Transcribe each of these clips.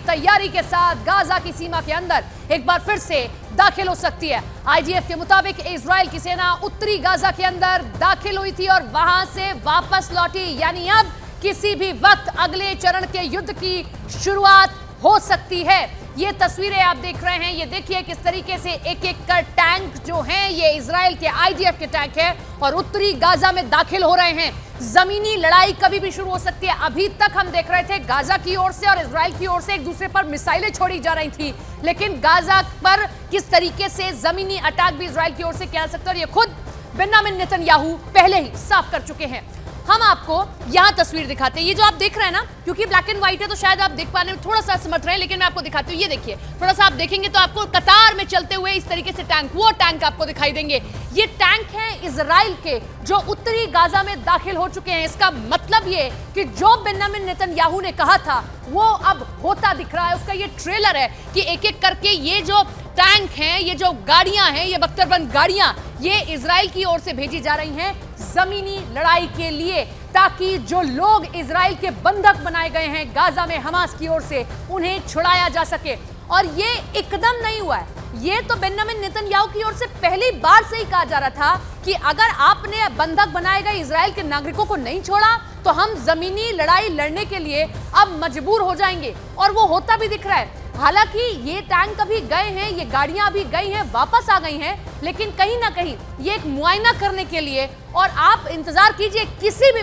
तैयारी के साथ गाजा की सीमा के अंदर एक बार फिर से दाखिल हो सकती है। आईडीएफ के मुताबिक इजराइल की सेना उत्तरी गाजा के अंदर दाखिल हुई थी और वहां से वापस लौटी, यानी अब किसी भी वक्त अगले चरण के युद्ध की शुरुआत हो सकती है। ये तस्वीरें आप देख रहे हैं, ये देखिए किस तरीके से एक एक कर टैंक जो हैं ये इजराइल के आईडीएफ के टैंक हैं और उत्तरी गाजा में दाखिल हो रहे हैं। जमीनी लड़ाई कभी भी शुरू हो सकती है। अभी तक हम देख रहे थे गाजा की ओर से और इजराइल की ओर से एक दूसरे पर मिसाइलें छोड़ी जा रही थी, लेकिन गाजा पर किस तरीके से जमीनी अटैक भी इजराइल की ओर से किया जा सकता है और ये खुद बेंजामिन नेतन्याहू पहले ही साफ कर चुके हैं। हम आपको यहां तस्वीर दिखाते हैं, ये जो आप देख रहे हैं ना, क्योंकि ब्लैक एंड व्हाइट है तो शायद आप देख पाने में थोड़ा सा असमर्थ रहे, लेकिन मैं आपको दिखाती हूँ। ये देखिए, थोड़ा सा आप देखेंगे तो आपको कतार में चलते हुए इस तरीके से टैंक, वो टैंक आपको दिखाई देंगे। ये टैंक हैं इजराइल के जो उत्तरी गाजा में दाखिल हो चुके हैं। इसका मतलब ये कि जो बेंजामिन नेतन्याहू ने कहा था वो अब होता दिख रहा है। उसका ये ट्रेलर है कि एक एक करके ये जो टैंक हैं, ये जो गाड़ियां हैं, ये बख्तरबंद गाड़ियां, ये इजराइल की ओर से भेजी जा रही हैं जमीनी लड़ाई के लिए, ताकि जो लोग इजराइल के बंधक बनाए गए हैं गाजा में हमास की ओर से, उन्हें छुड़ाया जा सके। और ये एकदम नहीं हुआ है, ये तो बेंजामिन नेतन्याहू की ओर से पहली बार से ही कहा जा रहा था कि अगर आपने बंधक बनाए गए इजराइल के नागरिकों को नहीं छोड़ा तो हम जमीनी लड़ाई लड़ने के लिए अब मजबूर हो जाएंगे, और वो होता भी दिख रहा है। हालांकि ये टैंक अभी गए हैं, ये गाड़ियां अभी गई हैं, वापस आ गई हैं, लेकिन कहीं ना कहीं ये एक मुआयना करने के लिए, और आप इंतजार कीजिए किसी भी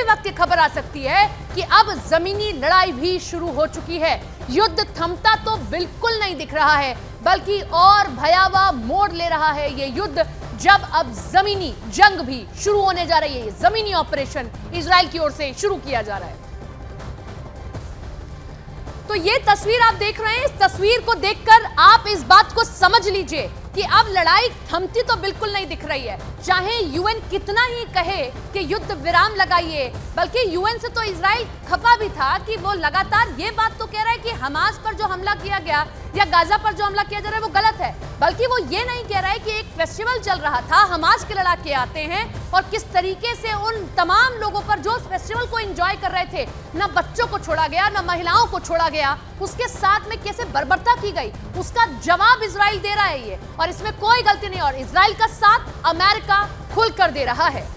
वक्त ये खबर आ सकती है कि अब जमीनी लड़ाई भी शुरू हो चुकी है। युद्ध थमता तो बिल्कुल नहीं दिख रहा है, बल्कि और भयावह मोड़ ले रहा है ये युद्ध, जब अब जमीनी जंग भी शुरू होने जा रही है। जमीनी ऑपरेशन इजराइल की ओर से शुरू किया जा रहा है। तो ये तस्वीर आप देख रहे हैं, इस तस्वीर को देखकर आप इस बात को समझ लीजिए कि अब लड़ाई थमती तो बिल्कुल नहीं दिख रही है। चाहे यूएन कितना ही कहे कि युद्ध विराम लगाइए, बल्कि यूएन से तो इजराइल खफा भी था कि वो लगातार ये बात तो कह रहा है कि हमास पर जो हमला किया गया या गाजा पर जो हमला किया जा रहा है वो गलत है, बल्कि वो ये नहीं कह रहा है कि एक फेस्टिवल चल रहा था, हमास के लड़ाके आते हैं और किस तरीके से उन तमाम लोगों पर जो उस फेस्टिवल को एंजॉय कर रहे थे, ना बच्चों को छोड़ा गया, ना महिलाओं को छोड़ा गया, उसके साथ में कैसे बर्बरता की गई, उसका जवाब इजराइल दे रहा है ये, और इसमें कोई गलती नहीं। और इजराइल का साथ अमेरिका खुलकर दे रहा है।